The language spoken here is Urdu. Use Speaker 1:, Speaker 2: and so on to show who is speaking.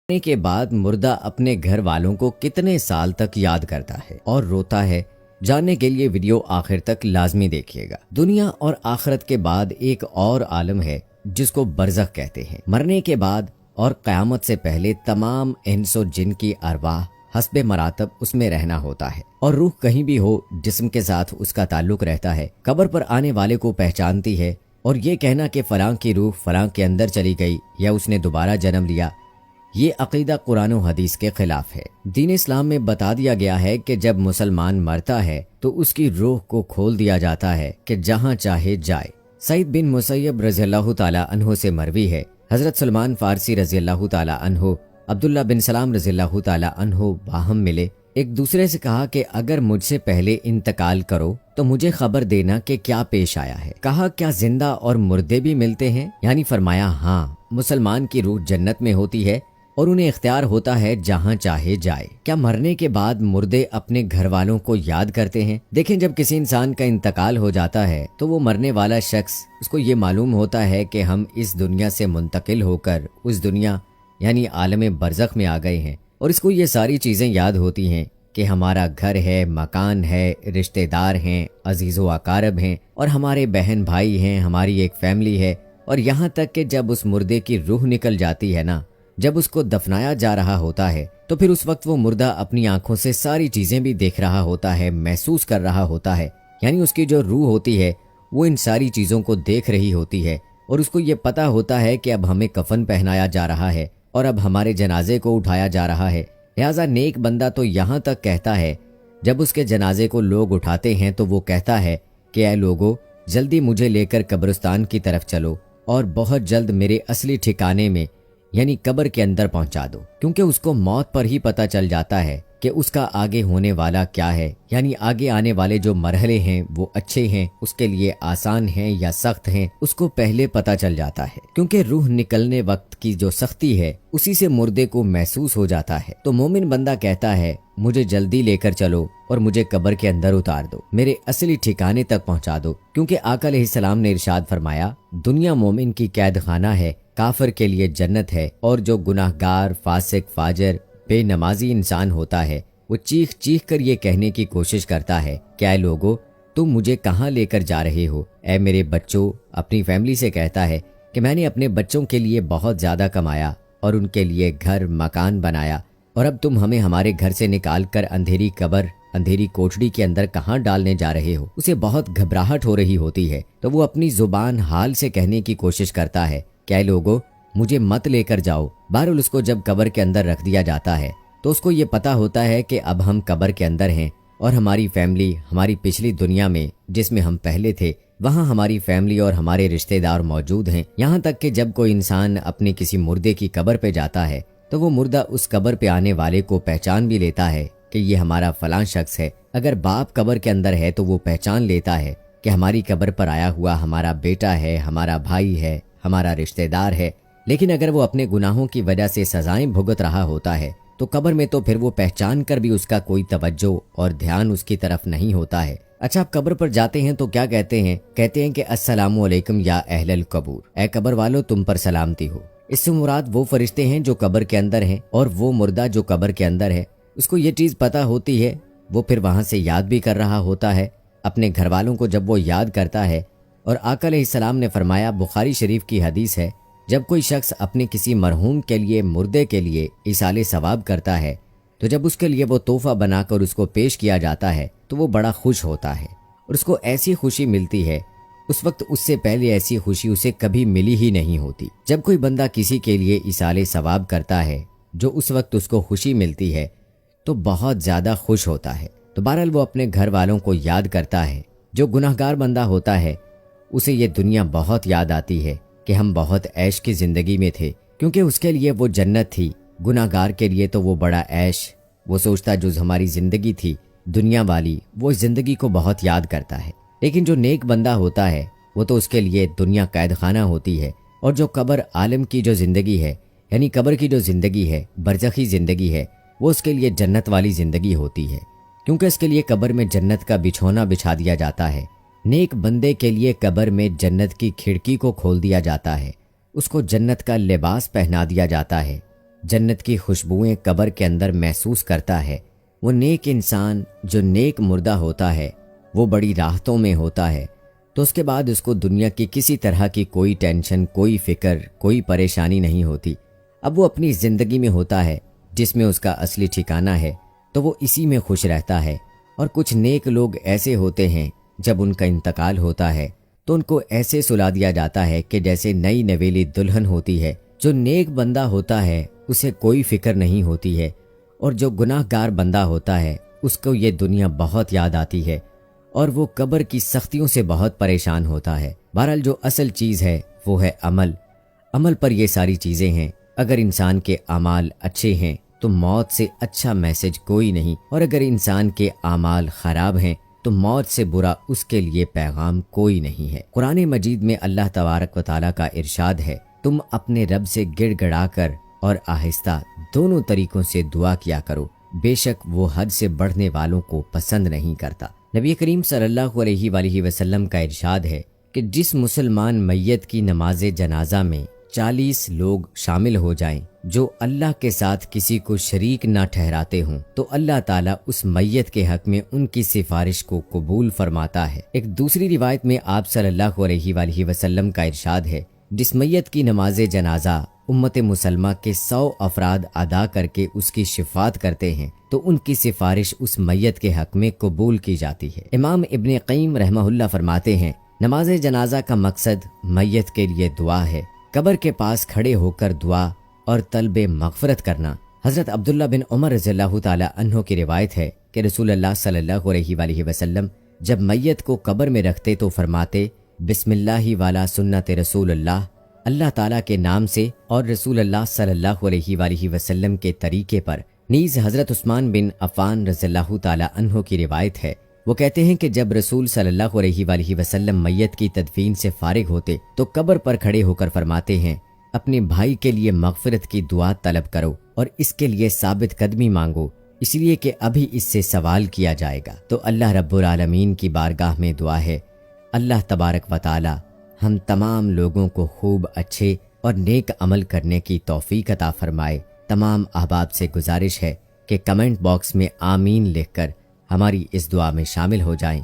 Speaker 1: مرنے کے بعد مردہ اپنے گھر والوں کو کتنے سال تک یاد کرتا ہے اور روتا ہے؟ جاننے کے لیے ویڈیو آخر تک لازمی دیکھیے گا۔ دنیا اور آخرت کے بعد ایک اور عالم ہے جس کو برزخ کہتے ہیں۔ مرنے کے بعد اور قیامت سے پہلے تمام انس و جن کی ارواح حسب مراتب اس میں رہنا ہوتا ہے، اور روح کہیں بھی ہو جسم کے ساتھ اس کا تعلق رہتا ہے۔ قبر پر آنے والے کو پہچانتی ہے، اور یہ کہنا کہ فلاں کی روح فلاں کے اندر چلی گئی یا اس نے دوبارہ جنم لیا، یہ عقیدہ قرآن و حدیث کے خلاف ہے۔ دین اسلام میں بتا دیا گیا ہے کہ جب مسلمان مرتا ہے تو اس کی روح کو کھول دیا جاتا ہے کہ جہاں چاہے جائے۔ سعید بن مسیب رضی اللہ تعالیٰ عنہ سے مروی ہے، حضرت سلمان فارسی رضی اللہ تعالیٰ عنہ عبداللہ بن سلام رضی اللہ تعالیٰ عنہ باہم ملے، ایک دوسرے سے کہا کہ اگر مجھ سے پہلے انتقال کرو تو مجھے خبر دینا کہ کیا پیش آیا ہے۔ کہا کیا زندہ اور مردے بھی ملتے ہیں؟ یعنی فرمایا ہاں، مسلمان کی روح جنت میں ہوتی ہے اور انہیں اختیار ہوتا ہے جہاں چاہے جائے۔ کیا مرنے کے بعد مردے اپنے گھر والوں کو یاد کرتے ہیں؟ دیکھیں، جب کسی انسان کا انتقال ہو جاتا ہے تو وہ مرنے والا شخص، اس کو یہ معلوم ہوتا ہے کہ ہم اس دنیا سے منتقل ہو کر اس دنیا یعنی عالم برزخ میں آ گئے ہیں، اور اس کو یہ ساری چیزیں یاد ہوتی ہیں کہ ہمارا گھر ہے، مکان ہے، رشتہ دار ہیں، عزیز و اقارب ہیں، اور ہمارے بہن بھائی ہیں، ہماری ایک فیملی ہے۔ اور یہاں تک کہ جب اس مردے کی روح نکل جاتی ہے نا، جب اس کو دفنایا جا رہا ہوتا ہے تو پھر اس وقت وہ مردہ اپنی آنکھوں سے ساری چیزیں بھی دیکھ رہا ہوتا ہے، محسوس کر رہا ہوتا ہے، یعنی اس کی جو روح ہوتی ہے وہ ان ساری چیزوں کو دیکھ رہی ہوتی ہے، اور اس کو یہ پتا ہوتا ہے کہ اب ہمیں کفن پہنایا جا رہا ہے اور اب ہمارے جنازے کو اٹھایا جا رہا ہے۔ لہٰذا نیک بندہ تو یہاں تک کہتا ہے، جب اس کے جنازے کو لوگ اٹھاتے ہیں تو وہ کہتا ہے کہ اے لوگو، جلدی مجھے لے کر قبرستان کی طرف چلو اور بہت جلد میرے اصلی ٹھکانے میں یعنی قبر کے اندر پہنچا دو، کیونکہ اس کو موت پر ہی پتہ چل جاتا ہے کہ اس کا آگے ہونے والا کیا ہے، یعنی آگے آنے والے جو مرحلے ہیں وہ اچھے ہیں، اس کے لیے آسان ہیں یا سخت ہیں، اس کو پہلے پتہ چل جاتا ہے، کیونکہ روح نکلنے وقت کی جو سختی ہے اسی سے مردے کو محسوس ہو جاتا ہے۔ تو مومن بندہ کہتا ہے مجھے جلدی لے کر چلو اور مجھے قبر کے اندر اتار دو، میرے اصلی ٹھکانے تک پہنچا دو، کیونکہ آقا علیہ السلام نے ارشاد فرمایا دنیا مومن کی قید خانہ ہے، کافر کے لیے جنت ہے، اور جو گناہ گار، فاسق، فاجر، بے نمازی انسان ہوتا ہے وہ چیخ چیخ کر یہ کہنے کی کوشش کرتا ہے کہ اے لوگو، تم مجھے کہاں لے کر جا رہے ہو؟ اے میرے بچوں، اپنی فیملی سے کہتا ہے کہ میں نے اپنے بچوں کے لیے بہت زیادہ کمایا اور ان کے لیے گھر مکان بنایا، اور اب تم ہمیں ہمارے گھر سے نکال کر اندھیری قبر، اندھیری کوٹڑی کے اندر کہاں ڈالنے جا رہے ہو؟ اسے بہت گھبراہٹ ہو رہی ہوتی ہے، تو وہ اپنی زبان حال سے کہنے کی کوشش کرتا ہے کہ اے لوگو، مجھے مت لے کر جاؤ۔ بہرحال اس کو جب قبر کے اندر رکھ دیا جاتا ہے تو اس کو یہ پتا ہوتا ہے کہ اب ہم قبر کے اندر ہیں، اور ہماری فیملی ہماری پچھلی دنیا میں جس میں ہم پہلے تھے وہاں ہماری فیملی اور ہمارے رشتہ دار موجود ہیں۔ یہاں تک کہ جب کوئی انسان اپنے کسی مردے کی قبر پہ جاتا ہے تو وہ مردہ اس قبر پہ آنے والے کو پہچان بھی لیتا ہے کہ یہ ہمارا فلاں شخص ہے۔ اگر باپ قبر کے اندر ہے تو وہ پہچان لیتا ہے کہ ہماری قبر پر آیا ہوا ہمارا بیٹا ہے، ہمارا بھائی ہے، ہمارا رشتہ دار ہے۔ لیکن اگر وہ اپنے گناہوں کی وجہ سے سزائیں بھگت رہا ہوتا ہے تو قبر میں تو پھر وہ پہچان کر بھی اس کا کوئی توجہ اور دھیان اس کی طرف نہیں ہوتا ہے۔ اچھا، آپ قبر پر جاتے ہیں تو کیا کہتے ہیں؟ کہتے ہیں کہ السلام علیکم یا اہل القبور، اے قبر والو تم پر سلامتی ہو۔ اس سے مراد وہ فرشتے ہیں جو قبر کے اندر ہیں، اور وہ مردہ جو قبر کے اندر ہے اس کو یہ چیز پتہ ہوتی ہے، وہ پھر وہاں سے یاد بھی کر رہا ہوتا ہے اپنے گھر والوں کو جب وہ یاد کرتا ہے۔ اور آقا علیہ السلام نے فرمایا، بخاری شریف کی حدیث ہے، جب کوئی شخص اپنے کسی مرحوم کے لیے، مردے کے لیے ایصال ثواب کرتا ہے تو جب اس کے لیے وہ تحفہ بنا کر اس کو پیش کیا جاتا ہے تو وہ بڑا خوش ہوتا ہے، اور اس کو ایسی خوشی ملتی ہے اس وقت اس سے پہلے ایسی خوشی اسے کبھی ملی ہی نہیں ہوتی۔ جب کوئی بندہ کسی کے لیے ایصال ثواب کرتا ہے جو اس وقت اس کو خوشی ملتی ہے تو بہت زیادہ خوش ہوتا ہے۔ تو بہرحال وہ اپنے گھر والوں کو یاد کرتا ہے۔ جو گناہگار بندہ ہوتا ہے اسے یہ دنیا بہت یاد آتی ہے کہ ہم بہت عیش کی زندگی میں تھے، کیونکہ اس کے لیے وہ جنت تھی۔ گناہگار کے لیے تو وہ بڑا عیش، وہ سوچتا جو ہماری زندگی تھی دنیا والی، وہ اس زندگی کو بہت یاد کرتا ہے۔ لیکن جو نیک بندہ ہوتا ہے وہ تو اس کے لیے دنیا قید خانہ ہوتی ہے، اور جو قبر عالم کی جو زندگی ہے، یعنی قبر کی جو زندگی ہے، برزخی زندگی ہے، وہ اس کے لیے جنت والی زندگی ہوتی ہے، کیونکہ اس کے لیے قبر میں جنت کا بچھونا بچھا دیا جاتا ہے۔ نیک بندے کے لیے قبر میں جنت کی کھڑکی کو کھول دیا جاتا ہے، اس کو جنت کا لباس پہنا دیا جاتا ہے، جنت کی خوشبوئیں قبر کے اندر محسوس کرتا ہے، وہ نیک انسان جو نیک مردہ ہوتا ہے وہ بڑی راحتوں میں ہوتا ہے، تو اس کے بعد اس کو دنیا کی کسی طرح کی کوئی ٹینشن، کوئی فکر، کوئی پریشانی نہیں ہوتی۔ اب وہ اپنی زندگی میں ہوتا ہے جس میں اس کا اصلی ٹھکانہ ہے، تو وہ اسی میں خوش رہتا ہے۔ اور کچھ نیک لوگ ایسے ہوتے ہیں جب ان کا انتقال ہوتا ہے تو ان کو ایسے سلا دیا جاتا ہے کہ جیسے نئی نویلی دلہن ہوتی ہے۔ جو نیک بندہ ہوتا ہے اسے کوئی فکر نہیں ہوتی ہے، اور جو گناہ گار بندہ ہوتا ہے اس کو یہ دنیا بہت یاد آتی ہے اور وہ قبر کی سختیوں سے بہت پریشان ہوتا ہے۔ بہرحال جو اصل چیز ہے وہ ہے عمل۔ عمل پر یہ ساری چیزیں ہیں۔ اگر انسان کے اعمال اچھے ہیں تو موت سے اچھا میسج کوئی نہیں، اور اگر انسان کے اعمال خراب ہیں تو موت سے برا اس کے لیے پیغام کوئی نہیں ہے۔ قرآن مجید میں اللہ تبارک و تعالیٰ کا ارشاد ہے، تم اپنے رب سے گڑ گڑا کر اور آہستہ دونوں طریقوں سے دعا کیا کرو، بے شک وہ حد سے بڑھنے والوں کو پسند نہیں کرتا۔ نبی کریم صلی اللہ علیہ وآلہ وسلم کا ارشاد ہے کہ جس مسلمان میت کی نماز جنازہ میں 40 لوگ شامل ہو جائیں جو اللہ کے ساتھ کسی کو شریک نہ ٹھہراتے ہوں تو اللہ تعالیٰ اس میت کے حق میں ان کی سفارش کو قبول فرماتا ہے۔ ایک دوسری روایت میں آپ صلی اللہ علیہ وآلہ وسلم کا ارشاد ہے، جس میت کی نماز جنازہ امت مسلمہ کے 100 افراد ادا کر کے اس کی شفاعت کرتے ہیں تو ان کی سفارش اس میت کے حق میں قبول کی جاتی ہے۔ امام ابن قیم رحمہ اللہ فرماتے ہیں، نماز جنازہ کا مقصد میت کے لیے دعا ہے، قبر کے پاس کھڑے ہو کر دعا اور طلب مغفرت کرنا۔ حضرت عبداللہ بن عمر رضی اللہ تعالی عنہ کی روایت ہے کہ رسول اللہ صلی اللہ علیہ وآلہ وسلم جب میت کو قبر میں رکھتے تو فرماتے، بسم اللہ والا سنت رسول اللہ، اللہ تعالیٰ کے نام سے اور رسول اللہ صلی اللہ علیہ وآلہ وسلم کے طریقے پر۔ نیز حضرت عثمان بن عفان رضی اللہ تعالی عنہ کی روایت ہے، وہ کہتے ہیں کہ جب رسول صلی اللہ علیہ وآلہ وسلم میت کی تدفین سے فارغ ہوتے تو قبر پر کھڑے ہو کر فرماتے ہیں، اپنے بھائی کے لیے مغفرت کی دعا طلب کرو اور اس کے لیے ثابت قدمی مانگو، اس لیے کہ ابھی اس سے سوال کیا جائے گا۔ تو اللہ رب العالمین کی بارگاہ میں دعا ہے، اللہ تبارک و تعالی ہم تمام لوگوں کو خوب اچھے اور نیک عمل کرنے کی توفیق عطا فرمائے۔ تمام احباب سے گزارش ہے کہ کمنٹ باکس میں آمین لکھ کر ہماری اس دعا میں شامل ہو جائیں۔